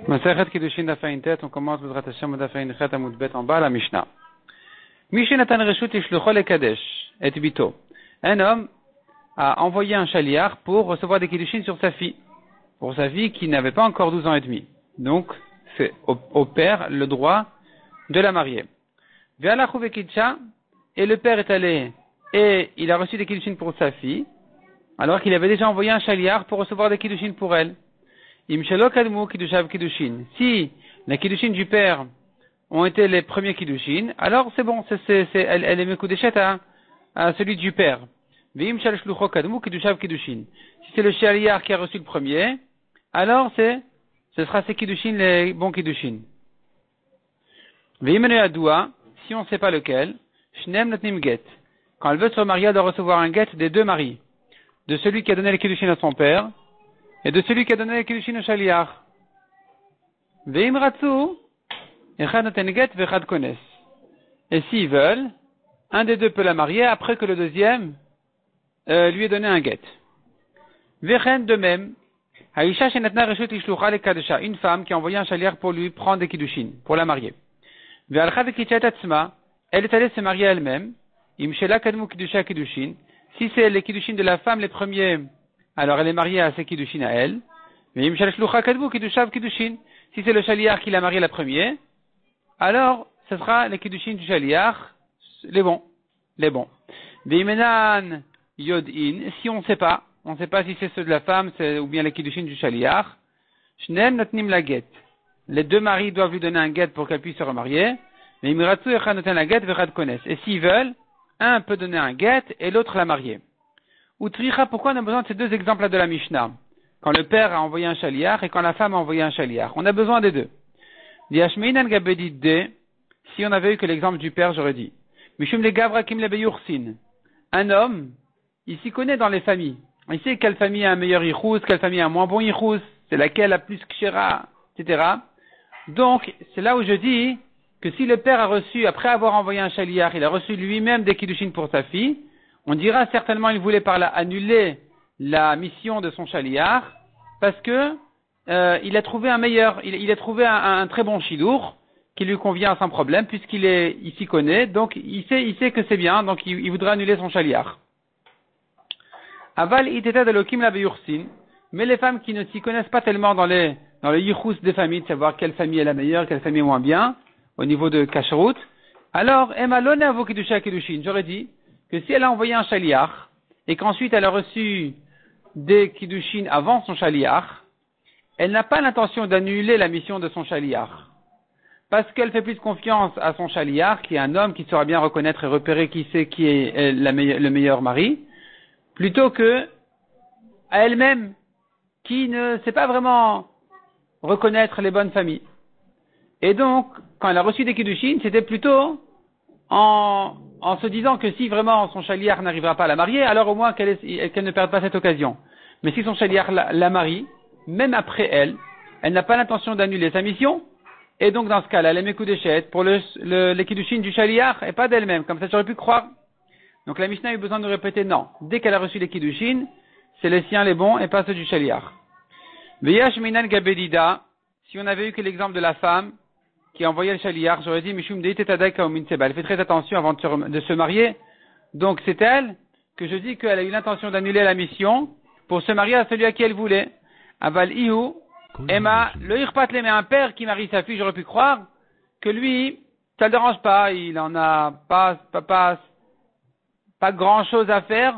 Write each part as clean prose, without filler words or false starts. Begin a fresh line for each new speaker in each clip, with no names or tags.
Masechet Kiddushin Daf Ayin Tet, on commence Bezrat Hashem Daf Ayin Chet Amud Bet en bas la Mishnah. Mishin Natan Reshut Yishlucho LeKadesh et Bito. Un homme a envoyé un chaliar pour recevoir des Kiddushin sur sa fille, pour sa fille qui n'avait pas encore 12 ans et demi. Donc, c'est au père le droit de la marier. Ve'alachu ve'kidcha, et le père est allé et il a reçu des Kiddushin pour sa fille, alors qu'il avait déjà envoyé un chaliar pour recevoir des Kiddushin pour elle. Imshelo kadmu kiddushav kiddushin. Si les Kiddushin du père ont été les premiers Kiddushin, alors c'est bon, elle est mekudeshet à celui du père. Ve'imshel shlucho kadmu kiddushav kiddushin. Si c'est le chaliar qui a reçu le premier, alors ce sera ses Kiddushin, les bons Kiddushin. Ve'imenu adua, si on ne sait pas lequel, shnem notnim get. Quand elle veut se remarier, elle doit recevoir un get des deux maris, de celui qui a donné les Kiddushin à son père, et de celui qui a donné les Kiddushin au chaliar. Ve'im ratzu, echad noten get ve'echad kones. Et s'ils veulent, un des deux peut la marier après que le deuxième lui ait donné un get. Ve'chen de même, haisha shenatna reshut ishlucha lekadesha, une femme qui a envoyé un chaliar pour lui prendre des Kiddushin, pour la marier. Ve'alcha ve'kitchet atzma, elle est allée se marier elle-même. Imshela kadmu kiddusha kiddushin. Si c'est les Kiddushin de la femme les premiers, alors elle est mariée à ses Kiddushin à elle. Mais Imshel Shlucha Kadbu Kiddushav Kiddushin. Si c'est le chaliar qui l'a marié la première, alors ce sera les Kiddushin du chaliar, les bons. Veimenan Yodin, si on ne sait pas si c'est ceux de la femme ou bien les Kiddushin du chaliar, Shnem Notnim la get. Les deux maris doivent lui donner un get pour qu'elle puisse se remarier. Mais Imratsu Echad Noten la get Vechad Kones. Et s'ils veulent, un peut donner un get et l'autre la marier. Ou tricha, pourquoi on a besoin de ces deux exemples-là de la Mishnah? Quand le père a envoyé un chaliar et quand la femme a envoyé un chaliar. On a besoin des deux. Si on avait eu que l'exemple du père, j'aurais dit. Mishum le gavrakim le beyursin. Un homme, il s'y connaît dans les familles. Il sait quelle famille a un meilleur yichus, quelle famille a un moins bon yichus, c'est laquelle a plus kshera, etc. Donc, c'est là où je dis que si le père a reçu, après avoir envoyé un chaliar, il a reçu lui-même des kiddushin pour sa fille, on dira certainement il voulait par là annuler la mission de son chaliar, parce que il a trouvé un meilleur, il a trouvé un très bon shidour qui lui convient sans problème, il s'y connaît, donc il sait que c'est bien, donc il voudra annuler son chaliar. Aval iteta delokim la beyursin, mais les femmes qui ne s'y connaissent pas tellement dans les yichus des familles, de savoir quelle famille est la meilleure, quelle famille est moins bien, au niveau de kashrut, alors Emma lona avo kiddusha kiddushin, j'aurais dit que si elle a envoyé un chaliar et qu'ensuite elle a reçu des kiddushin avant son chaliar, elle n'a pas l'intention d'annuler la mission de son chaliar. Parce qu'elle fait plus confiance à son chaliar, qui est un homme qui saura bien reconnaître et repérer qui est le meilleur mari, plutôt que à elle-même, qui ne sait pas vraiment reconnaître les bonnes familles. Et donc, quand elle a reçu des kiddushin, c'était plutôt en se disant que si vraiment son chaliar n'arrivera pas à la marier, alors au moins qu'elle ne perde pas cette occasion. Mais si son chaliar la marie, même après elle n'a pas l'intention d'annuler sa mission, et donc dans ce cas-là, elle met coup d'échette pour les kiddushin du chaliar et pas d'elle-même, comme ça j'aurais pu croire. Donc la Mishnah a eu besoin de répéter non. Dès qu'elle a reçu les kiddushin, c'est les siens les bons et pas ceux du chaliar. Veyash minan gabedida, si on avait eu que l'exemple de la femme qui a envoyé le chaliar, j'aurais dit Mishum deitadaka minseba. Elle fait très attention avant de se marier. Donc c'est elle que je dis qu'elle a eu l'intention d'annuler la mission pour se marier à celui à qui elle voulait. Aval ihu, Emma, le irpat mais un père qui marie sa fille, j'aurais pu croire que lui, ça le dérange pas, il en a pas grand chose à faire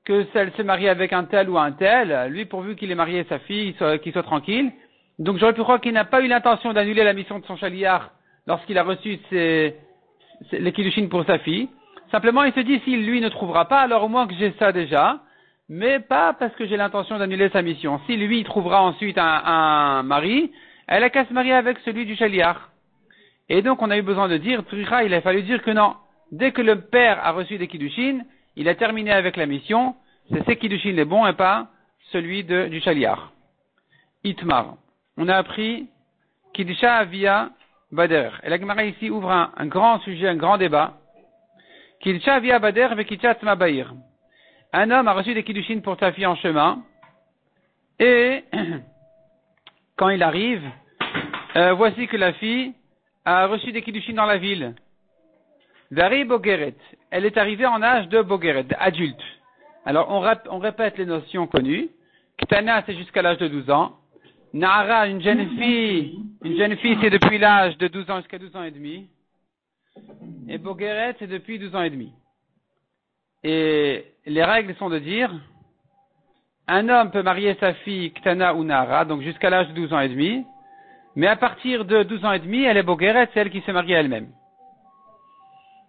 que celle se marie avec un tel ou un tel. Lui, pourvu qu'il ait marié sa fille, qu'il soit tranquille. Donc j'aurais pu croire qu'il n'a pas eu l'intention d'annuler la mission de son chaliar lorsqu'il a reçu les kiddushin pour sa fille. Simplement, il se dit, s'il lui ne trouvera pas, alors au moins que j'ai ça déjà, mais pas parce que j'ai l'intention d'annuler sa mission. Si lui il trouvera ensuite un mari, elle a qu'à se marier avec celui du chaliar. Et donc on a eu besoin de dire, Tricha, il a fallu dire que non. Dès que le père a reçu des kiddushin, il a terminé avec la mission, c'est ses kiddushin les bons et pas celui du chaliar. Itmar. On a appris Kiddusha Avia Bader. Et la Gemara ici ouvre un grand sujet, un grand débat. Kiddusha Avia Bader ve Kiddusha Tzma Bair. Un homme a reçu des kiddushin pour sa fille en chemin. Et quand il arrive, voici que la fille a reçu des kiddushin dans la ville. Dari Bogeret, elle est arrivée en âge de Bogeret, adulte. Alors on répète les notions connues. Ktana, c'est jusqu'à l'âge de 12 ans. Nahara, une jeune fille c'est depuis l'âge de 12 ans jusqu'à 12 ans et demi. Et Bogeret, c'est depuis 12 ans et demi. Et les règles sont de dire, un homme peut marier sa fille Ktana ou Nahara, donc jusqu'à l'âge de 12 ans et demi, mais à partir de 12 ans et demi, elle est Bogeret, c'est elle qui se marie elle-même.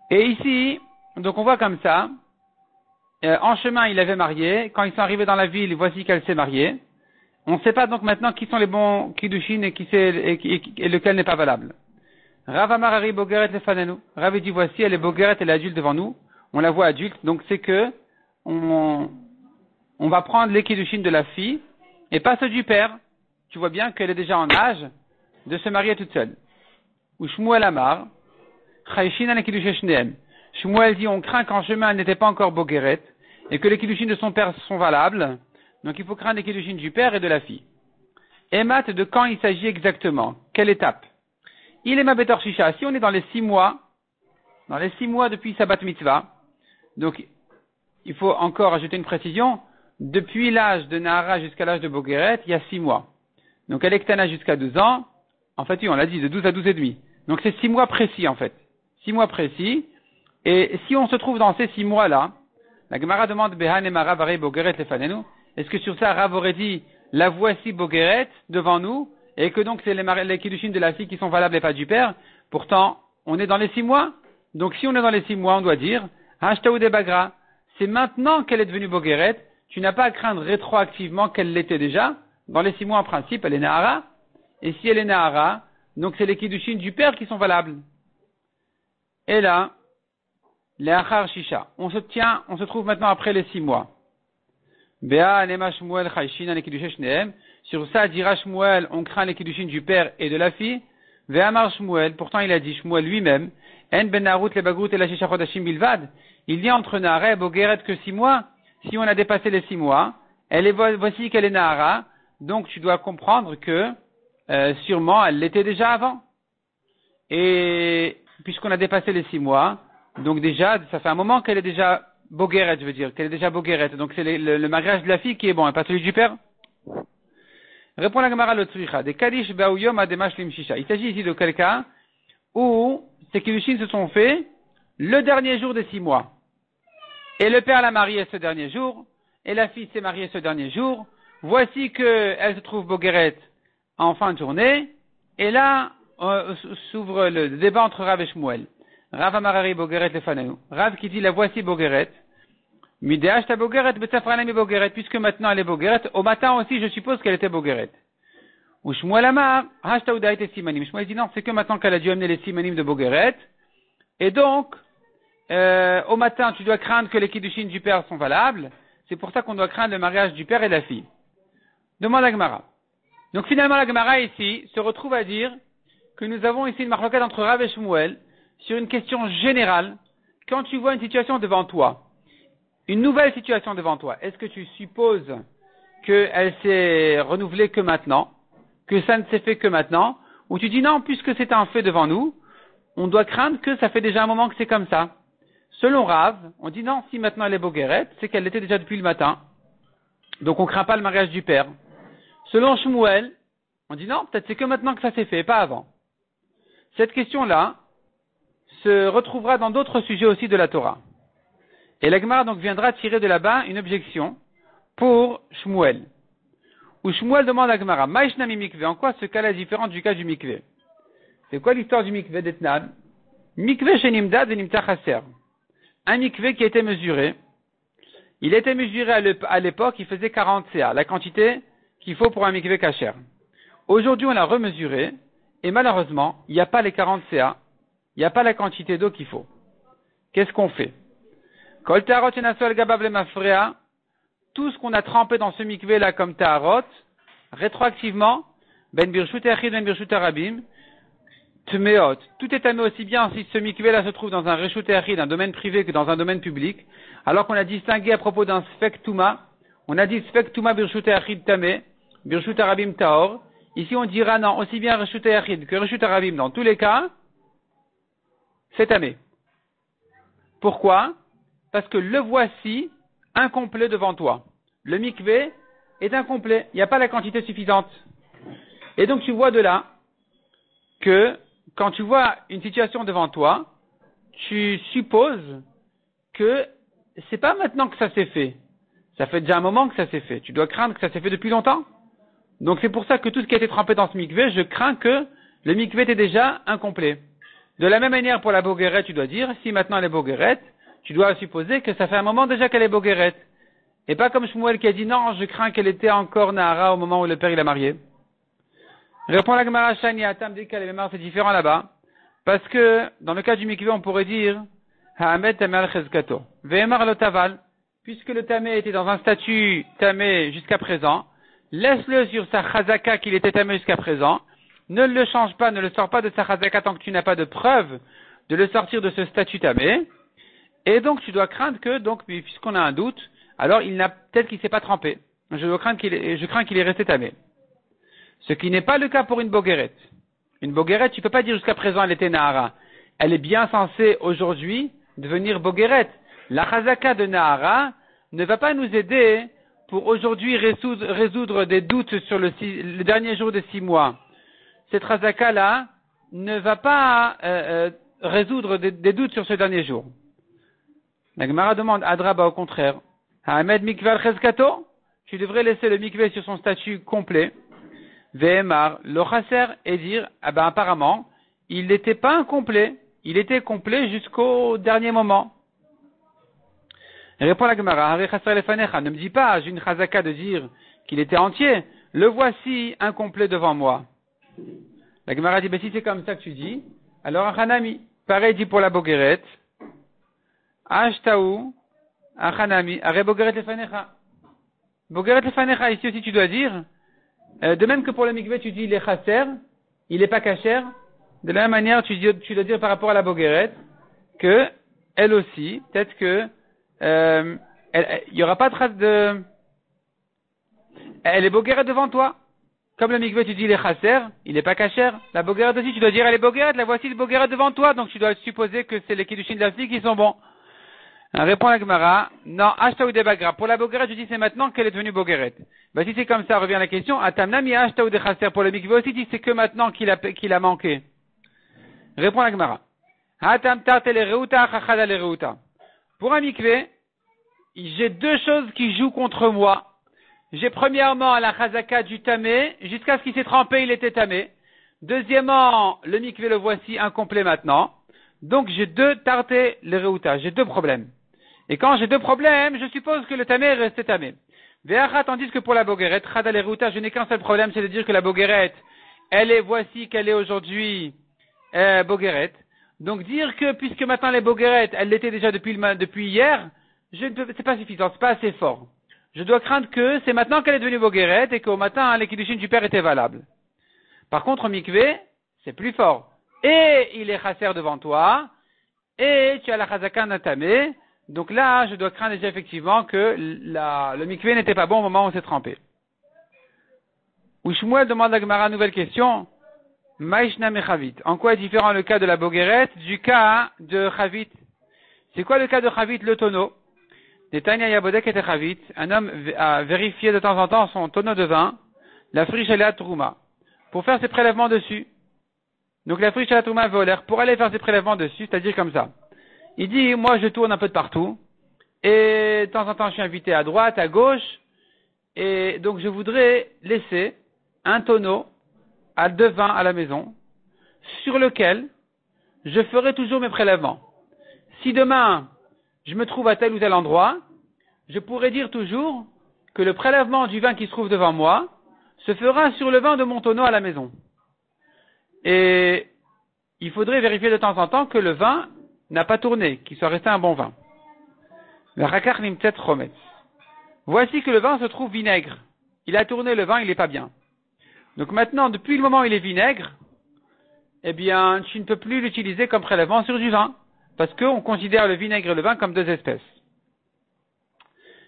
Et ici, donc on voit comme ça, en chemin il avait marié, quand ils sont arrivés dans la ville, voici qu'elle s'est mariée. On ne sait pas donc maintenant qui sont les bons kiddushin et lequel n'est pas valable. Rav Amarari Bogeret lefanenu. Rav dit voici, elle est Bogeret, elle est adulte devant nous. On la voit adulte, donc c'est que on va prendre les kiddushin de la fille et pas ceux du père. Tu vois bien qu'elle est déjà en âge de se marier toute seule. Ou Shmuel Amar, Chayshinan et kiddushin shneem. Shmuel dit on craint qu'en chemin elle n'était pas encore Bogeret et que les kiddushin de son père sont valables. Donc il faut craindre les kiddushin du père et de la fille. Emat, de quand il s'agit exactement? Quelle étape? Il est ma betor shisha. Si on est dans les 6 mois depuis sa bat mitzvah, donc il faut encore ajouter une précision, depuis l'âge de Nahara jusqu'à l'âge de Bogeret, il y a 6 mois. Donc elle est ktana jusqu'à 12 ans, en fait oui, on l'a dit, de 12 à 12 et demi. Donc c'est 6 mois précis en fait. 6 mois précis, et si on se trouve dans ces 6 mois-là, la Gemara demande Behan et Mara Varei Bogeret lefanenu. Est-ce que sur ça, Rav aurait dit, la voici Bogeret devant nous, et que donc c'est les kiddushin de la fille qui sont valables et pas du père? Pourtant, on est dans les 6 mois. Donc si on est dans les 6 mois, on doit dire, Hashtaou de Bagra, c'est maintenant qu'elle est devenue Bogeret, tu n'as pas à craindre rétroactivement qu'elle l'était déjà. Dans les 6 mois, en principe, elle est Nahara. Et si elle est Nahara, donc c'est les kiddushin du père qui sont valables. Et là, les Achar Shisha. On se trouve maintenant après les 6 mois. Béa, Nema Shmuel, Chayshinan, les kiddushin shneem. Sur ça, dira Shmuel, on craint les kiddushin du père et de la fille. Ve'amar Shmuel, pourtant il a dit Shmuel lui-même, En ben Narut, le Bagout et la Shisha Chodashim Bilvad. Il dit entre Nahara et Bogeret que 6 mois. Si on a dépassé les 6 mois, voici qu'elle est Nahara. Donc tu dois comprendre que, sûrement, elle l'était déjà avant. Et, puisqu'on a dépassé les 6 mois, donc déjà, ça fait un moment qu'elle est déjà Bogeret, je veux dire, qu'elle est déjà Bogeret. Donc c'est le mariage de la fille qui est bon, et pas celui du père. Répond la Gemara le Tzricha. Des Kadish Baouyom Ademash Limshisha. Il s'agit ici de quel cas où ces kiddushin se sont faits le dernier jour des 6 mois. Et le père l'a mariée ce dernier jour, et la fille s'est mariée ce dernier jour. Voici qu'elle se trouve Bogeret en fin de journée, et là, s'ouvre le débat entre Rav et Shmuel. Rav Amarari Bogeret lefanenu. Rav qui dit la voici Bogeret. Midéach ta Bogeret, Betsafranami Bogeret, puisque maintenant elle est Bogeret, au matin aussi je suppose qu'elle était Bogeret. Ou Shmuel Amar, Hashta Udaït et Simanim. Shmuel dit non, c'est que maintenant qu'elle a dû amener les Simanim de Bogeret, et donc, au matin tu dois craindre que les kiddushin du père sont valables, c'est pour ça qu'on doit craindre le mariage du père et de la fille. Demande la Gemara. Donc finalement la Gemara ici se retrouve à dire que nous avons ici une marloquette entre Rav et Shmuel sur une question générale. Quand tu vois une situation devant toi, une nouvelle situation devant toi, est-ce que tu supposes qu'elle s'est renouvelée que maintenant, que ça ne s'est fait que maintenant, ou tu dis non, puisque c'est un fait devant nous, on doit craindre que ça fait déjà un moment que c'est comme ça. Selon Rav, on dit non, si maintenant elle est Bogeret, c'est qu'elle l'était déjà depuis le matin. Donc on craint pas le mariage du père. Selon Shmuel, on dit non, peut-être c'est que maintenant que ça s'est fait, pas avant. Cette question-là se retrouvera dans d'autres sujets aussi de la Torah. Et la Gemara donc viendra tirer de là-bas une objection pour Shmuel. Où Shmuel demande à la Gemara, Maïshnami mikveh, en quoi ce cas-là est différent du cas du mikveh? C'est quoi l'histoire du mikveh d'Etnan? Mikveh shenimdad venimta chaser. Un mikveh qui a été mesuré. Il a été mesuré à l'époque, il faisait 40 CA, la quantité qu'il faut pour un mikveh kasher. Aujourd'hui, on l'a remesuré, et malheureusement, il n'y a pas les 40 CA, il n'y a pas la quantité d'eau qu'il faut. Qu'est-ce qu'on fait? Kol ta'arot yenasol gabav lemafrea, tout ce qu'on a trempé dans ce mikveh là comme ta'arot, rétroactivement, ben birshut echid, ben birshut arabim, tmeot, tout est tamé aussi bien si ce mikveh là se trouve dans un reshut echid, un domaine privé, que dans un domaine public, alors qu'on a distingué à propos d'un sfek touma, on a dit sfek touma birshut echid tamé, birshut arabim taor, Ici, on dira non, aussi bien Reshut Yachid que Reshut Arabim, dans tous les cas, c'est tamé. Pourquoi? Parce que le voici incomplet devant toi. Le mikvé est incomplet. Il n'y a pas la quantité suffisante. Et donc, tu vois de là que quand tu vois une situation devant toi, tu supposes que c'est pas maintenant que ça s'est fait. Ça fait déjà un moment que ça s'est fait. Tu dois craindre que ça s'est fait depuis longtemps. Donc c'est pour ça que tout ce qui a été trempé dans ce mikvé, je crains que le mikvé était déjà incomplet. De la même manière pour la boguerette, tu dois dire, si maintenant elle est boguerette, tu dois supposer que ça fait un moment déjà qu'elle est boguerette. Et pas comme Shmuel qui a dit non, je crains qu'elle était encore Nahara au moment où le père il a marié. Répond la Gemara Shani Atam dit qu'elle est mémoire, c'est différent là-bas. Parce que, dans le cas du mikvé, on pourrait dire, Ha'amet tamé al chezkato. Ve'emar lo taval. Puisque le tamé était dans un statut tamé jusqu'à présent, laisse-le sur sa chazaka qu'il était tamé jusqu'à présent. Ne le change pas, ne le sors pas de sa chazaka tant que tu n'as pas de preuve de le sortir de ce statut tamé. Et donc, tu dois craindre que, donc, puisqu'on a un doute, alors peut-être qu'il s'est pas trempé. Je crains qu'il est resté tamé. Ce qui n'est pas le cas pour une boguerette. Une boguerette, tu peux pas dire jusqu'à présent elle était Nahara. Elle est bien censée aujourd'hui devenir boguerette. La chazaka de Nahara ne va pas nous aider pour aujourd'hui résoudre des doutes sur le dernier jour de 6 mois. Cette chazaka-là ne va pas résoudre des doutes sur ce dernier jour. La Gemara demande, Adraba au contraire, Hamed mikveh al chezkato, tu devrais laisser le mikveh sur son statut complet. Ve'emar lo chaser et dire, apparemment, il n'était pas incomplet, il était complet jusqu'au dernier moment. Répond la Gemara, Hare chaser lefanecha, ne me dis pas, j'ai une chazaka de dire qu'il était entier, le voici incomplet devant moi. La Gemara dit, si c'est comme ça que tu dis, alors Achanami, pareil dit pour la boguerette, Ashtaou, Achanami, Hare bogueret lefanecha. Bogueret lefanecha, ici aussi tu dois dire, de même que pour le mikvé, tu dis il est chasser, il n'est pas kasher. De la même manière, tu dois dire par rapport à la boguerette que elle aussi, peut-être que il y aura pas de trace de, elle est boguerette devant toi. Comme le mikvé, tu dis il est chasser, il n'est pas kasher. La boguerette aussi, tu dois dire elle est boguerette. La voici le boguerette devant toi, donc tu dois supposer que c'est les kiddushin de la fille qui sont bons. Répond la Gemara, non, ashta ou debagra. Pour la boguerette, je dis c'est maintenant qu'elle est devenue boguerette. Si c'est comme ça, revient la question, atamnami ashta ou de chasser. Pour le mikvé aussi, dis c'est que maintenant qu'il a manqué. Répond la Gemara. Atam tarte le reuta, chachada le reuta. Pour un mikvé, j'ai deux choses qui jouent contre moi. J'ai premièrement la chazaka du tamé, jusqu'à ce qu'il s'est trempé, il était tamé. Deuxièmement, le mikvé le voici incomplet maintenant. Donc j'ai deux tarte le reuta, j'ai deux problèmes. Et quand j'ai deux problèmes, je suppose que le tamé est resté tamé. Ve'acha, tandis que pour la boguerette, chada le reuta, je n'ai qu'un seul problème, c'est de dire que la boguerette, voici qu'elle est aujourd'hui boguerette. Donc dire que puisque maintenant elle est boguerette, elle l'était déjà depuis hier, c'est pas suffisant, c'est pas assez fort. Je dois craindre que c'est maintenant qu'elle est devenue boguerette et qu'au matin, les kiddushin du père étaient valables. Par contre, au mikvé, c'est plus fort. Et il est chasser devant toi, et tu as la chazaka natamé. Donc là, je dois craindre déjà effectivement que le mikvé n'était pas bon au moment où on s'est trempé. Shmuel demande à Gemara une nouvelle question. Maïshna mechavit. En quoi est différent le cas de la boguerette du cas de chavit? C'est quoi le cas de chavit, le tonneau? Netanya Yabodek était chavit. Un homme a vérifié de temps en temps son tonneau de vin, la friche et la trouma, pour faire ses prélèvements dessus. Donc la friche et la trouma volèrent pour aller faire ses prélèvements dessus, c'est-à-dire comme ça. Il dit, moi je tourne un peu de partout, et de temps en temps je suis invité à droite, à gauche, et donc je voudrais laisser un tonneau de vin à la maison, sur lequel je ferai toujours mes prélèvements. Si demain je me trouve à tel ou tel endroit, je pourrais dire toujours que le prélèvement du vin qui se trouve devant moi se fera sur le vin de mon tonneau à la maison. Et il faudrait vérifier de temps en temps que le vin n'a pas tourné, qu'il soit resté un bon vin. Voici que le vin se trouve vinaigre. Il a tourné le vin, il n'est pas bien. Donc maintenant, depuis le moment où il est vinaigre, eh bien, tu ne peux plus l'utiliser comme prélèvement sur du vin, parce qu'on considère le vinaigre et le vin comme deux espèces.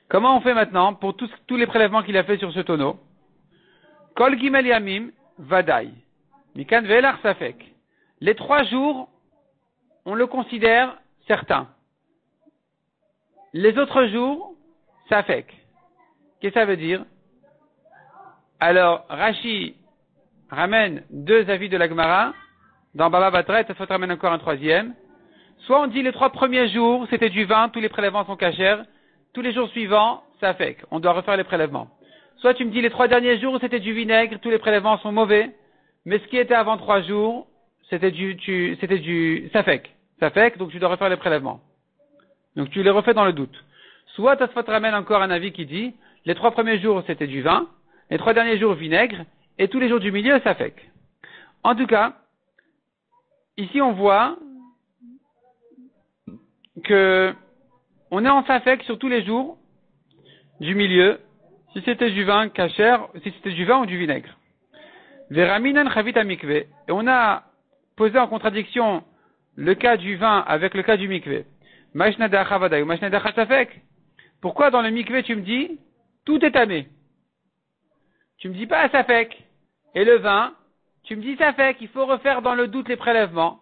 Comment on fait maintenant pour tous les prélèvements qu'il a fait sur ce tonneau? Kol gimel yamim, Vadaï. Mikan ve'elach safek. Les 3 jours, on le considère certain. Les autres jours, safek. Qu'est-ce que ça veut dire? Alors, Rashi ramène 2 avis de la Gemara. Dans Baba Batra, ça faut ramène encore un 3e. Soit on dit les 3 premiers jours, c'était du vin, tous les prélèvements sont cachers. Tous les jours suivants, safek. On doit refaire les prélèvements. Soit tu me dis les 3 derniers jours, c'était du vinaigre, tous les prélèvements sont mauvais. Mais ce qui était avant 3 jours, c'était du safek. Safek, donc tu dois refaire les prélèvements. Donc tu les refais dans le doute. Soit Tosfot ramène encore un avis qui dit, les 3 premiers jours c'était du vin, les 3 derniers jours vinaigre, et tous les jours du milieu safek. En tout cas, ici on voit que on est en safek sur tous les jours du milieu, si c'était du vin kasher, si c'était du vin ou du vinaigre. Veraminan chavit amikve. Et on a posé en contradiction le cas du vin avec le cas du mikve. Pourquoi dans le mikve tu me dis tout est tamé? Tu me dis pas safek. Et le vin, tu me dis safek, il faut refaire dans le doute les prélèvements.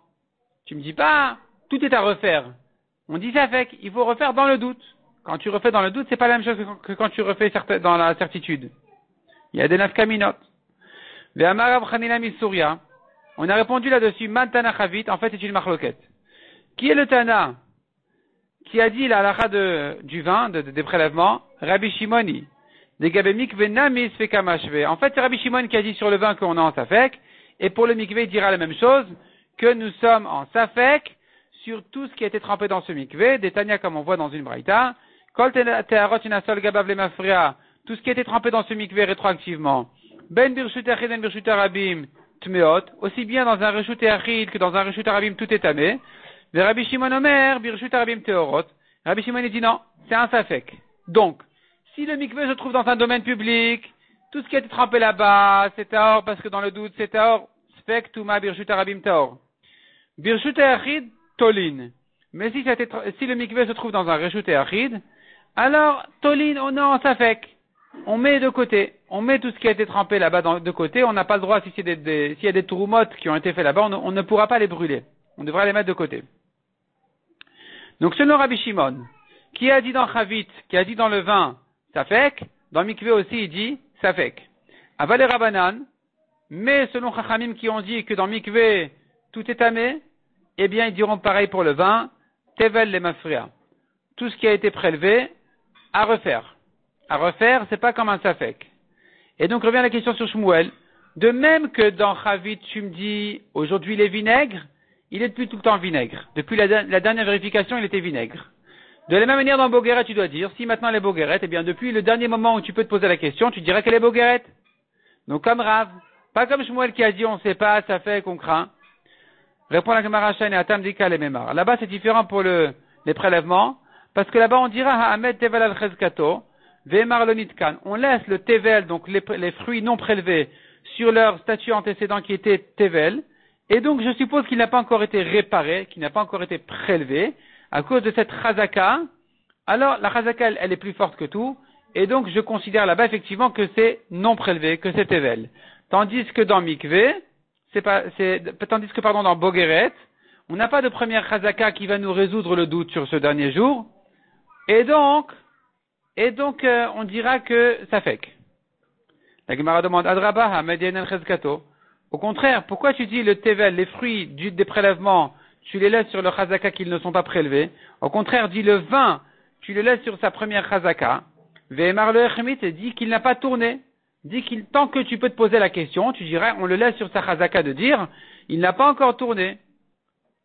Tu me dis pas tout est à refaire. On dit safek, il faut refaire dans le doute. Quand tu refais dans le doute, c'est pas la même chose que quand tu refais dans la certitude. Il y a des nafkaminot. On a répondu là-dessus, Mantana Chavit, en fait c'est une marloquette. Qui est le Tana qui a dit la halakha du vin, des prélèvements? Rabbi Shimoni. En fait c'est Rabbi Shimon qui a dit sur le vin qu'on est en safek, et pour le mikvé il dira la même chose, que nous sommes en safek sur tout ce qui a été trempé dans ce mikvé, des tanya comme on voit dans une braïta, tout ce qui a été trempé dans ce mikvé rétroactivement, ben birshut achid ben birshut arabim tmeot, aussi bien dans un reshut achid que dans un reshut arabim tout est tamé. Rabbi Shimon Omer birshut arabim teorot. Rabbi Shimon dit non, c'est un safek. Donc, si le mikvé se trouve dans un domaine public, tout ce qui a été trempé là-bas, c'est taor parce que dans le doute c'est taor. Sfek tuma birshut arabim taor. Birshut achid tolin. Mais si le mikvé se trouve dans un reshut achid, alors tolin on est en safek. On met de côté. On met tout ce qui a été trempé là-bas de côté. On n'a pas le droit, s'il y a des troumotes qui ont été faits là-bas, on ne pourra pas les brûler. On devra les mettre de côté. Donc, selon Rabbi Shimon, qui a dit dans Chavit, qui a dit dans le vin, safek, dans Mikvé aussi, il dit safek. Aval et Rabanan, mais selon Chachamim qui ont dit que dans Mikvé, tout est tamé, eh bien, ils diront pareil pour le vin, tevel le mafria. Tout ce qui a été prélevé, à refaire. À refaire, c'est pas comme un safek. Et donc revient la question sur Shmuel. De même que dans Chavit, tu me dis, aujourd'hui il est vinaigre, il est depuis tout le temps vinaigre. Depuis la dernière vérification, il était vinaigre. De la même manière dans Bogueret, tu dois dire, si maintenant elle est Bogueret, eh bien depuis le dernier moment où tu peux te poser la question, tu dirais qu'elle est Bogueret. Donc comme Rav, pas comme Shmuel qui a dit on sait pas, safek, on craint. Répond la Gemara Shane et Atam Dika le Memar. Là-bas c'est différent pour les prélèvements, parce que là-bas on dira Ha'amed Tevel al Chezkato. On laisse le tevel, donc les fruits non prélevés, sur leur statut antécédent qui était tevel, et donc je suppose qu'il n'a pas encore été réparé, qu'il n'a pas encore été prélevé, à cause de cette chazaka. Alors la chazaka elle est plus forte que tout, et donc je considère là-bas effectivement que c'est non prélevé, que c'est tevel. Tandis que dans mikvé, dans Bogueret, on n'a pas de première chazaka qui va nous résoudre le doute sur ce dernier jour, et donc on dira que ça fake. La Gemara demande Adraba Hamedian el Chazkato. Au contraire, pourquoi tu dis le tevel, les fruits des prélèvements, tu les laisses sur le chazaka qu'ils ne sont pas prélevés? Au contraire, dis le vin, tu le laisses sur sa première chazaka. Ve'emar le echemit dit qu'il n'a pas tourné. Dit qu'il, tant que tu peux te poser la question, tu dirais, on le laisse sur sa chazaka de dire, il n'a pas encore tourné.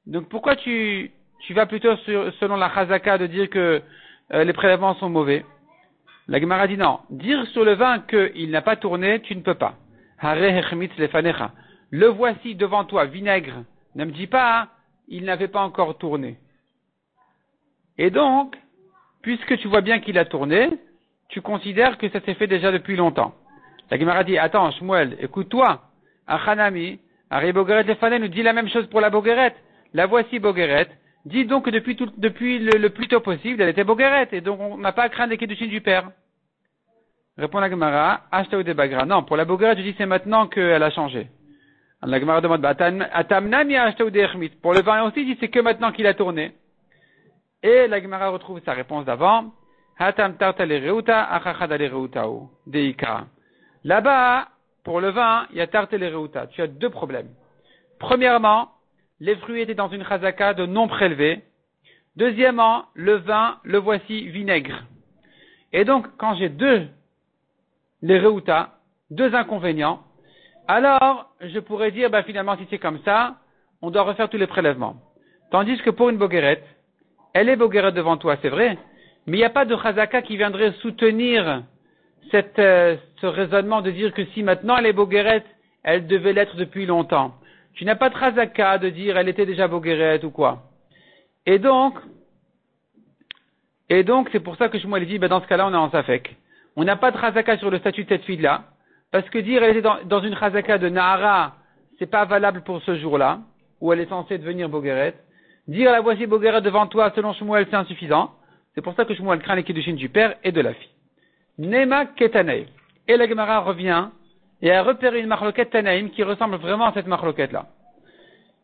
Donc pourquoi tu vas plutôt selon la chazaka de dire que les prélèvements sont mauvais? La Gemara dit non. Dire sur le vin qu'il n'a pas tourné, tu ne peux pas. Le voici devant toi, vinaigre. Ne me dis pas, hein, il n'avait pas encore tourné. Et donc, puisque tu vois bien qu'il a tourné, tu considères que ça s'est fait déjà depuis longtemps. La Gemara dit, attends, Shmuel, écoute-toi. Achanami, Ari Bogueret Lefane nous dit la même chose pour la Bogueret. La voici Bogueret. Dis donc que depuis le plus tôt possible, elle était Bogueret, et donc on n'a pas à craindre les Kedushin du père. Répond la Gemara, Ashtaou de Bagra. Non, pour la Bogeret, je dis c'est maintenant qu'elle a changé. La Gemara demande, Atamnami Ashtaou de Echmit. Pour le vin aussi, je dis c'est que maintenant qu'il a tourné. Et la Gemara retrouve sa réponse d'avant. Hatam tartale reuta, achachadale reutao. Deika. Là-bas, pour le vin, il y a tartale reuta. Tu as deux problèmes. Premièrement, les fruits étaient dans une chazaka de non prélevé. Deuxièmement, le vin, le voici vinaigre. Et donc, quand j'ai les reuta, deux inconvénients, alors je pourrais dire, finalement, si c'est comme ça, on doit refaire tous les prélèvements. Tandis que pour une boguerette, elle est boguerette devant toi, c'est vrai, mais il n'y a pas de chazaka qui viendrait soutenir ce raisonnement de dire que si maintenant elle est boguerette, elle devait l'être depuis longtemps. Tu n'as pas de chazaka de dire elle était déjà boguerette ou quoi. Et donc, c'est pour ça que Shmuel dit, dans ce cas-là, on est en safek. On n'a pas de chazaka sur le statut de cette fille-là, parce que dire elle était dans une chazaka de Nahara, c'est pas valable pour ce jour-là, où elle est censée devenir boguerette. Dire la voici boguerette devant toi, selon Shmuel, c'est insuffisant. C'est pour ça que Shmuel craint les kiddushin du père et de la fille. Nema ketanei. Et la Gemara revient et a repéré une marloquette Tanaïm qui ressemble vraiment à cette marloquette-là.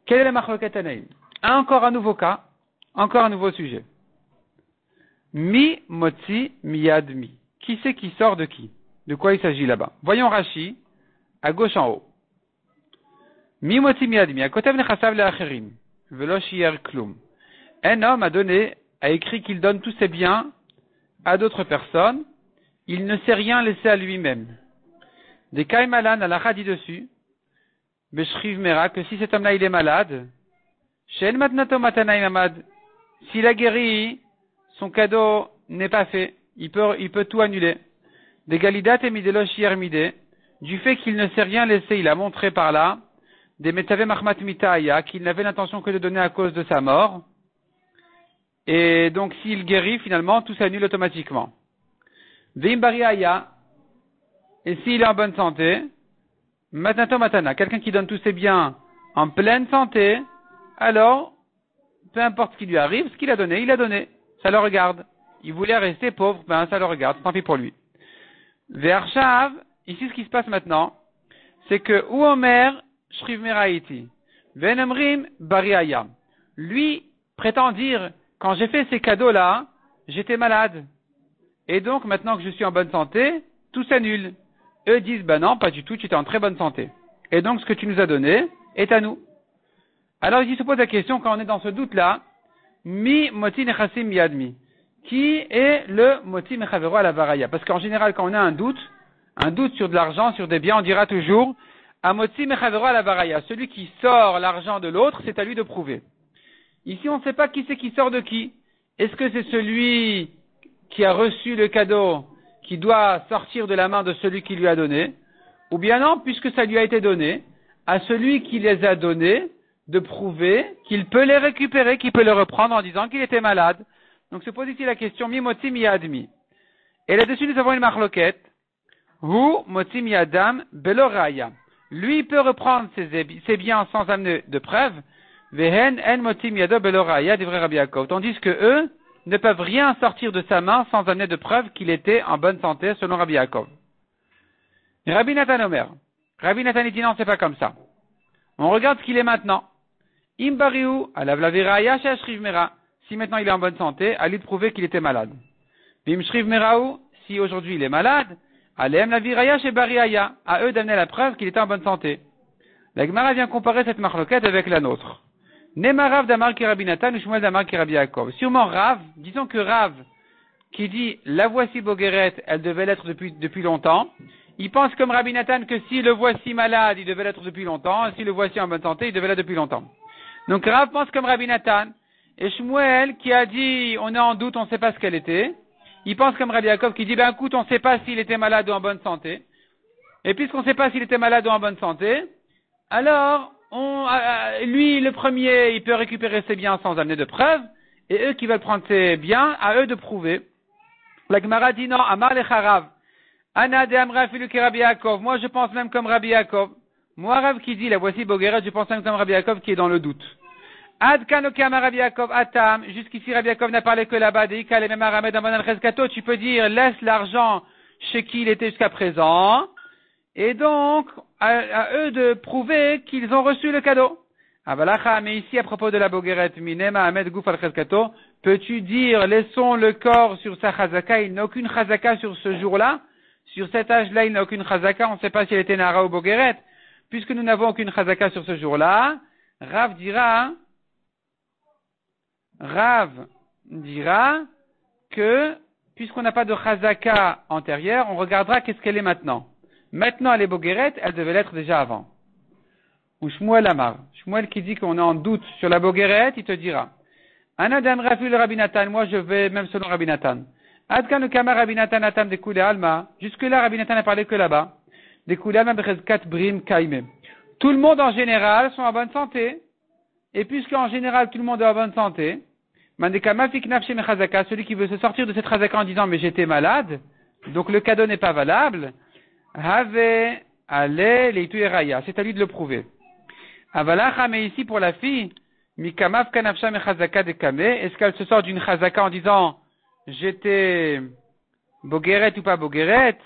Quelle est la marloquette Tanaïm? Encore un nouveau cas, encore un nouveau sujet. Mi motzi miyad mi. Qui c'est qui sort de qui? De quoi il s'agit là-bas? Voyons Rashi, à gauche en haut. Mi motzi miyad mi. Akotev nechasav le'acherim. Velo shiyer klum. Un homme a écrit qu'il donne tous ses biens à d'autres personnes. Il ne sait rien laisser à lui-même. Des Kaimalan al dit dessus, Beshriv Mera, que si cet homme-là il est malade, Shen Matnato Matanaim Amad, s'il a guéri, son cadeau n'est pas fait, il peut tout annuler. Des Galidat et Midelosh Yermide, du fait qu'il ne sait rien laisser, il a montré par là, des Metave Mahmat Mitaya, qu'il n'avait l'intention que de donner à cause de sa mort, et donc s'il guérit, finalement, tout s'annule automatiquement. Veim Bariaya, et s'il est en bonne santé, Matnato Matana, quelqu'un qui donne tous ses biens en pleine santé, alors, peu importe ce qui lui arrive, ce qu'il a donné, il a donné. Ça le regarde. Il voulait rester pauvre, ça le regarde, tant pis pour lui. Ve'arshav, ici ce qui se passe maintenant, c'est que Uomer Shriv Meraiti, Ve'nemrim Bariaya. Lui prétend dire, quand j'ai fait ces cadeaux-là, j'étais malade. Et donc, maintenant que je suis en bonne santé, tout s'annule. Eux disent, non, pas du tout, tu étais en très bonne santé. Et donc, ce que tu nous as donné est à nous. Alors, il se pose la question, quand on est dans ce doute-là, mi moti nechasim miyadmi. Qui est le moti mechavero à la varaya? Parce qu'en général, quand on a un doute sur de l'argent, sur des biens, on dira toujours, a moti mechavero à la varaya. Celui qui sort l'argent de l'autre, c'est à lui de prouver. Ici, on ne sait pas qui c'est qui sort de qui. Est-ce que c'est celui qui a reçu le cadeau, qui doit sortir de la main de celui qui lui a donné, ou bien non, puisque ça lui a été donné, à celui qui les a donnés, de prouver qu'il peut les récupérer, qu'il peut les reprendre en disant qu'il était malade. Donc se pose ici la question, mi moti mi admi. Et là-dessus, nous avons une marloquette, hu moti mi adam beloraya. Lui, il peut reprendre ses biens sans amener de preuve, vehen en moti mi ado beloraya, dit vrai Rabbi Yaakov. Tandis que eux ne peuvent rien sortir de sa main sans amener de preuve qu'il était en bonne santé, selon Rabbi Yaakov. Rabbi Nathan Omer. Rabbi Nathan dit non, c'est pas comme ça. On regarde ce qu'il est maintenant. Imbariou, alav la viraya chez Shriv Mera. Si maintenant il est en bonne santé, à lui de prouver qu'il était malade. Bim Shriv Meraou, si aujourd'hui il est malade, alem la viraya chez Bariaya. À eux d'amener la preuve qu'il était en bonne santé. La Gemara vient comparer cette marloquette avec la nôtre. Nema Rav d'Amar ki Rabbi Nathan ou Shmuel d'Amar ki Rabbi Yaakov. Sûrement Rav, disons que Rav, qui dit la voici Bogueret, elle devait l'être depuis longtemps. Il pense comme Rabbi Nathan que si le voici malade, il devait l'être depuis longtemps. Si le voici en bonne santé, il devait l'être depuis longtemps. Donc Rav pense comme Rabbi Nathan. Et Shmuel, qui a dit on est en doute, on ne sait pas ce qu'elle était. Il pense comme Rabbi Yaakov qui dit écoute, on ne sait pas s'il était malade ou en bonne santé. Et puisqu'on ne sait pas s'il était malade ou en bonne santé, alors lui, le premier, il peut récupérer ses biens sans amener de preuves. Et eux qui veulent prendre ses biens, à eux de prouver. La Gemara dit non, Amar lecharav. Ana de Amra filu ki Rabbi Yaakov. Moi, je pense même comme Rabbi Yaakov. Moi, Rav qui dit, la voici Bogueret, je pense même comme Rabbi Yaakov qui est dans le doute. Ad kanokama Rabbi Yaakov atam. Jusqu'ici, Rabbi Yaakov n'a parlé que là-bas. Deika le même aramed amonan cheskato. Tu peux dire, laisse l'argent chez qui il était jusqu'à présent, et donc, à eux de prouver qu'ils ont reçu le cadeau. Avalacha, mais ici, à propos de la Bogeret, Minema Ahmed Gouf al-Chazkato, peux-tu dire, laissons le corps sur sa chazaka, il n'a aucune chazaka sur ce jour-là, sur cet âge-là, il n'a aucune chazaka, on ne sait pas s'il était Nara ou Bogeret, puisque nous n'avons aucune chazaka sur ce jour-là, Rav dira que, puisqu'on n'a pas de chazaka antérieure, on regardera qu'est-ce qu'elle est maintenant. Maintenant, elle est Bogeret, elle devait l'être déjà avant. Ou Shmuel Amar. Shmuel qui dit qu'on est en doute sur la Bogeret, il te dira. Anadam Rafil Rabbi Nathan, moi je vais même selon Rabbi Nathan. Adkan le Kamar Rabbi Nathan Atam de Koulé Alma. Jusque-là, Rabbi Nathan n'a parlé que là-bas. De Koulé Alma Bechezkat Brim Kaime. Tout le monde en général sont en bonne santé. Et puisqu'en général tout le monde est en bonne santé, Mandekama Fiknafshe Mechazaka, celui qui veut se sortir de cette chazaka en disant mais j'étais malade, donc le cadeau n'est pas valable, Have Ale Leitu Raya, c'est à lui de le prouver. Avalacha, mais ici pour la fille, Mikamav Kanafsha Mechazaka de Kame, est-ce qu'elle se sort d'une chazaka en disant j'étais Bogeret ou pas Bogeret?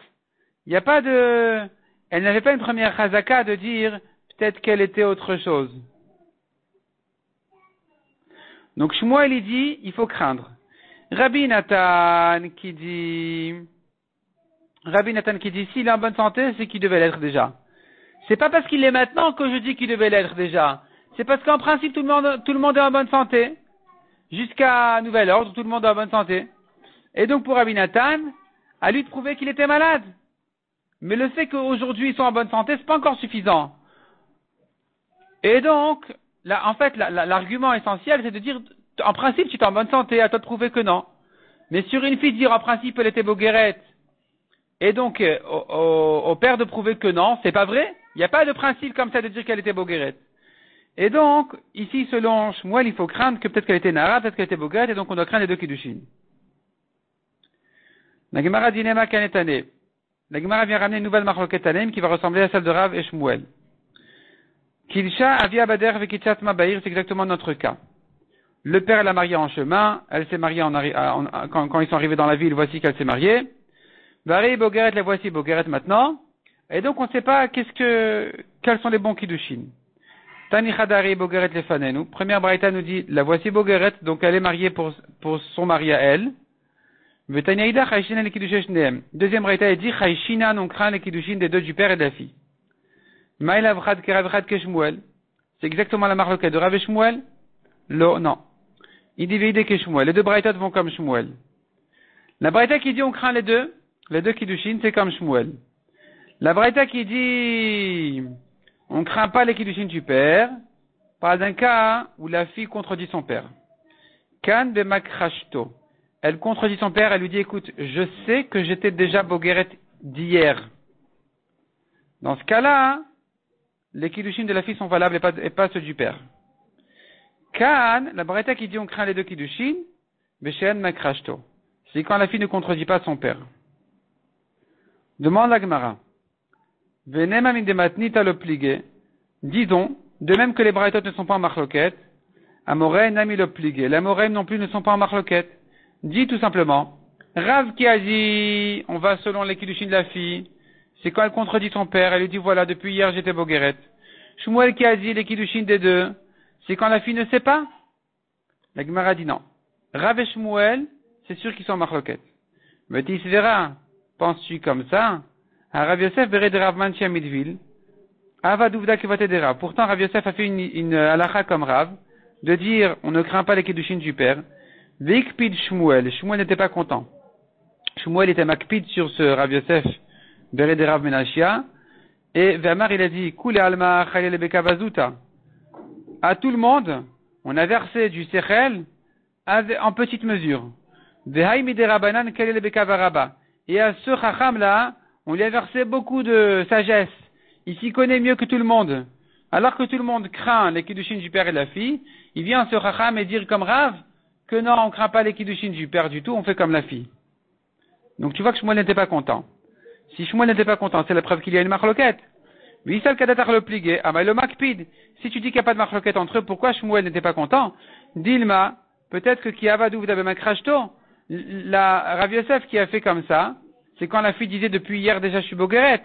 Il n'y a pas de, elle n'avait pas une première chazaka de dire peut-être qu'elle était autre chose. Donc Shmuel il dit, il faut craindre. Rabbi Nathan qui dit, s'il est en bonne santé, c'est qu'il devait l'être déjà. C'est pas parce qu'il l'est maintenant que je dis qu'il devait l'être déjà. C'est parce qu'en principe tout le monde est en bonne santé. Jusqu'à nouvel ordre, tout le monde est en bonne santé. Et donc pour Rabbi Nathan, à lui de prouver qu'il était malade. Mais le fait qu'aujourd'hui ils sont en bonne santé, c'est pas encore suffisant. Et donc, là, en fait, l'argument essentiel, c'est de dire, en principe, tu es en bonne santé, à toi de prouver que non. Mais sur une fille, dire, en principe, elle était Bogeret, et donc, au père de prouver que non, c'est pas vrai. Il n'y a pas de principe comme ça de dire qu'elle était Bogeret. Et donc, ici, selon Shmuel, il faut craindre que peut-être qu'elle était Nara, peut-être qu'elle était Bogeret, et donc on doit craindre les deux Kiddushin. La Gemara Dinema Kanetane. La Gemara vient ramener une nouvelle Marloket Tanem qui va ressembler à celle de Rav et Shmuel. Kilsha Avia Bader Vekichat Mabair, c'est exactement notre cas. Le père l'a mariée en chemin, elle s'est mariée quand ils sont arrivés dans la ville, voici qu'elle s'est mariée. Vari Bogeret, la voici Bogeret maintenant. Et donc on ne sait pas quels sont les bons Kiddushin. Tani Chadari Bogeret Lefanenu. Première braïta nous dit, la voici Bogeret, donc elle est mariée pour son mari à elle. Vetaniaïda Chayshina le Kiddushin Shneem. Deuxième braïta, elle dit, Chayshina, on craint les Kiddushin des deux du père et de la fille. Maïla Vrad Keravrat Keshmuel. C'est exactement la marloquette de Rav et Shmuel? Non. Il dit Veide Keshmuel. Les deux braïtas vont comme Shmuel. La braïta qui dit on craint les deux Kiddushin, c'est comme Shmuel. La braïta qui dit on craint pas les Kiddushin du père, parle d'un cas où la fille contredit son père. Kan Bemakrashto. Elle contredit son père, elle lui dit écoute, je sais que j'étais déjà Bogeret d'hier. Dans ce cas-là, les Kiddushin de la fille sont valables et pas ceux du père. Kan, la braïta qui dit on craint les deux Kiddushin, Beshen Makrashto. C'est quand la fille ne contredit pas son père. Demande la Gemara. Venema min dematnita le pligé. Disons, de même que les braïtot ne sont pas en marloquette, Amoreim nami le pligé. Les Amoreim non plus ne sont pas en marloquette. Dis tout simplement, Rav qui a dit, on va selon les Kiddushin de la fille, c'est quand elle contredit son père, elle lui dit voilà, depuis hier j'étais Bogeret. Shmuel qui a dit les Kiddushin des deux, c'est quand la fille ne sait pas. La Gemara dit non. Rav et Shmuel, c'est sûr qu'ils sont en marloquette. Mais tu verras, penses-tu comme ça? À Rav Yosef verrait de Rav Manchi à Midville. Ava Douvda Kevatedera. Pourtant, Rav Yosef a fait une halakha comme Rav, de dire on ne craint pas les Kiddushin du père. Vikpid Shmuel. Shmuel n'était pas content. Shmuel était makpid sur ce Rav Yosef verrait de Rav Menachia. Et Vermar il a dit Kule Alma Chalel Bekavazuta. À tout le monde, on a versé du Sechel en petite mesure. Et à ce Chacham-là, on lui a versé beaucoup de sagesse. Il s'y connaît mieux que tout le monde. Alors que tout le monde craint les Kiddushin du père et de la fille, il vient ce Chacham et dire comme Rav que non, on craint pas les Kiddushin du père du tout, on fait comme la fille. Donc tu vois que Shmuel n'était pas content. Si Shmuel n'était pas content, c'est la preuve qu'il y a une marloquette. Vissal Kadatar le pligué, ah le makpid. Si tu dis qu'il n'y a pas de marloquette entre eux, pourquoi Shmuel n'était pas content? Dilma, peut-être que qui avadou d'abemakrashto, la Rav Yosef qui a fait comme ça, c'est quand la fille disait depuis hier déjà je suis Bogueret.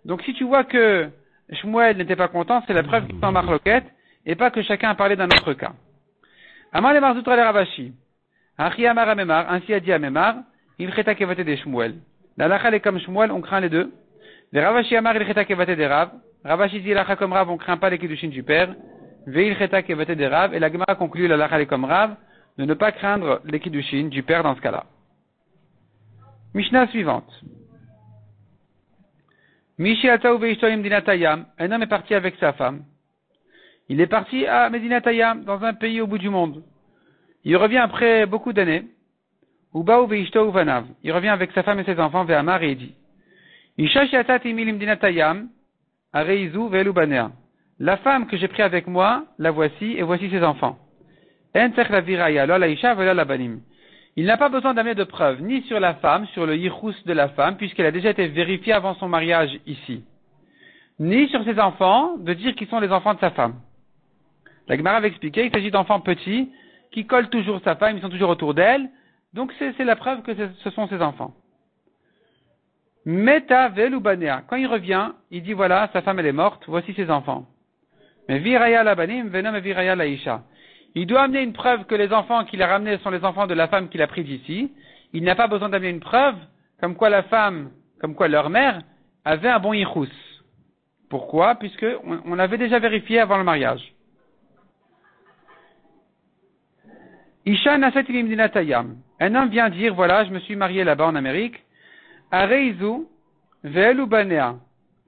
Donc si tu vois que Shmuel n'était pas content, c'est la preuve qu'il s'en marloquette, et pas que chacun a parlé d'un autre cas. Amar le Marzoutra le Ravashi. Achi Amar Amemar, ainsi a dit Amemar, il cheta kevate des Shmuel. La lacha est comme Shmuel, on craint les deux. Le Ravashi Amar il cheta kevate des Rav. Ravashi dit lacha comme Rav, on craint pas les kiddushin du père. Veil cheta kevate des Rav, et la Gemara conclut la lacha est comme Rav, de ne pas craindre les kiddushin du père dans ce cas-là. Mishnah suivante. Mishiataou veishtoim dinatayam, un homme est parti avec sa femme. Il est parti à Medinatayam, dans un pays au bout du monde. Il revient après beaucoup d'années. Ubaou veishtou vanav. Il revient avec sa femme et ses enfants vers Amar et il dit. Isha shiatat imilim dinatayam, areizu velu banea. La femme que j'ai pris avec moi, la voici et voici ses enfants. En tzech la viraya, lo la isha velo la banim. Il n'a pas besoin d'amener de preuves, ni sur la femme, sur le yichus de la femme, puisqu'elle a déjà été vérifiée avant son mariage ici. Ni sur ses enfants, de dire qu'ils sont les enfants de sa femme. La Gemara avait expliqué, il s'agit d'enfants petits, qui collent toujours sa femme, ils sont toujours autour d'elle, donc c'est la preuve que ce sont ses enfants. Meta velu banea. Quand il revient, il dit voilà, sa femme elle est morte, voici ses enfants. Mais viraya la banim, venom et viraya la isha. Il doit amener une preuve que les enfants qu'il a ramenés sont les enfants de la femme qu'il a pris d'ici. Il n'a pas besoin d'amener une preuve comme quoi la femme, comme quoi leur mère avait un bon yichus. Pourquoi? Puisque on l'avait déjà vérifié avant le mariage. Isha nasatilim dinatayam. Un homme vient dire voilà, je me suis marié là-bas en Amérique. Areizu ve'elu banea.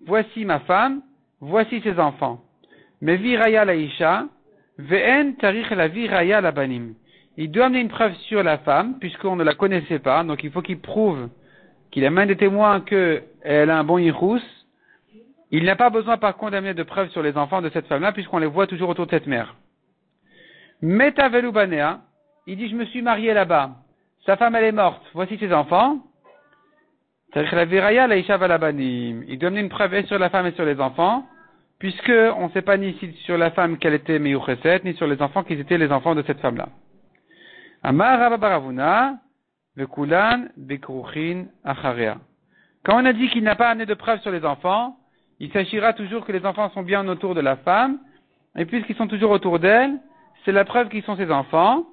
Voici ma femme, voici ses enfants. Mais viraya la isha. Ve'en tarich la viraya la banim. Il doit amener une preuve sur la femme, puisqu'on ne la connaissait pas, donc il faut qu'il prouve qu'il amène des témoins qu'elle a un bon yichus. Il n'a pas besoin par contre d'amener de preuves sur les enfants de cette femme-là, puisqu'on les voit toujours autour de cette mère. Meta velu banea. Il dit je me suis marié là-bas. Sa femme elle est morte, voici ses enfants. Tarich la viraya la isha la banim. Il doit amener une preuve et sur la femme et sur les enfants. Puisque on ne sait pas ni sur la femme qu'elle était meyucheset, ni sur les enfants qu'ils étaient les enfants de cette femme-là. Amar Rabba Baravuna, vekulan bekruchin acharea. Quand on a dit qu'il n'a pas amené de preuve sur les enfants, il s'agira toujours que les enfants sont bien autour de la femme, et puisqu'ils sont toujours autour d'elle, c'est la preuve qu'ils sont ses enfants.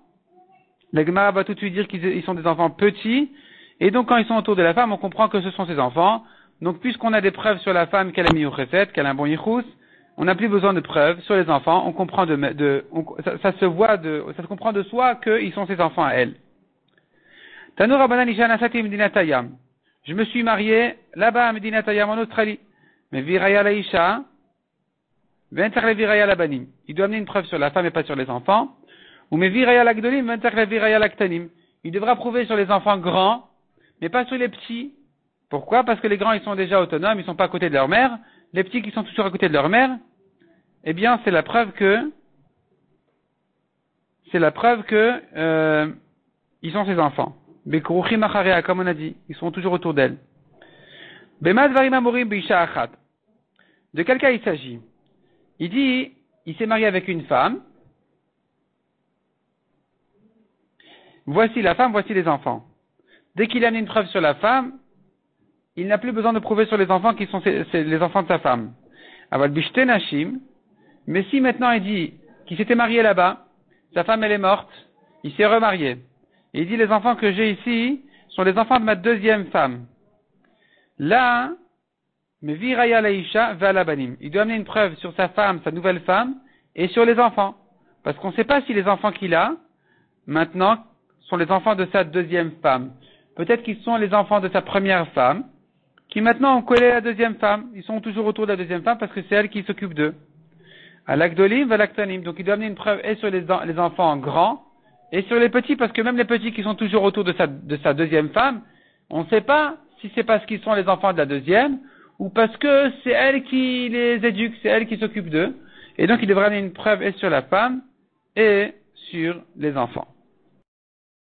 La Gemara va tout de suite dire qu'ils sont des enfants petits, et donc quand ils sont autour de la femme, on comprend que ce sont ses enfants. Donc puisqu'on a des preuves sur la femme qu'elle a meyucheset, qu'elle a un bon yichus, on n'a plus besoin de preuves sur les enfants, on comprend ça se comprend de soi qu'ils sont ses enfants à elle. Tanu Rabbanan Isha Nasati Medinatayam. Je me suis marié là-bas à Medinatayam en Australie. Mais viraya la Isha, v'entzach la viraya la banim. Il doit amener une preuve sur la femme et pas sur les enfants. Ou mais viraya la gdolim, v'entzach la viraya la ktanim. Il devra prouver sur les enfants grands, mais pas sur les petits. Pourquoi? Parce que les grands ils sont déjà autonomes, ils sont pas à côté de leur mère. Les petits qui sont toujours à côté de leur mère, eh bien, c'est la preuve que ils sont ses enfants. Bekruchim acharea, comme on a dit, ils sont toujours autour d'elle. Bemad varim amorim beisha achat. De quel cas il s'agit? Il dit, il s'est marié avec une femme. Voici la femme, voici les enfants. Dès qu'il a amené une preuve sur la femme, il n'a plus besoin de prouver sur les enfants qui sont les enfants de sa femme. Aval bishte nashim. Mais si maintenant il dit qu'il s'était marié là-bas, sa femme elle est morte, il s'est remarié. Et il dit les enfants que j'ai ici sont les enfants de ma deuxième femme. Là, mais viraya laisha va la banim. Il doit amener une preuve sur sa femme, sa nouvelle femme, et sur les enfants. Parce qu'on ne sait pas si les enfants qu'il a, maintenant, sont les enfants de sa deuxième femme. Peut-être qu'ils sont les enfants de sa première femme, qui maintenant ont collé la deuxième femme. Ils sont toujours autour de la deuxième femme parce que c'est elle qui s'occupe d'eux. À l'agdolim, va l'actanim. Donc il doit amener une preuve et sur les enfants grands et sur les petits, parce que même les petits qui sont toujours autour de sa deuxième femme, on ne sait pas si c'est parce qu'ils sont les enfants de la deuxième ou parce que c'est elle qui les éduque, c'est elle qui s'occupe d'eux. Et donc il devra amener une preuve et sur la femme et sur les enfants.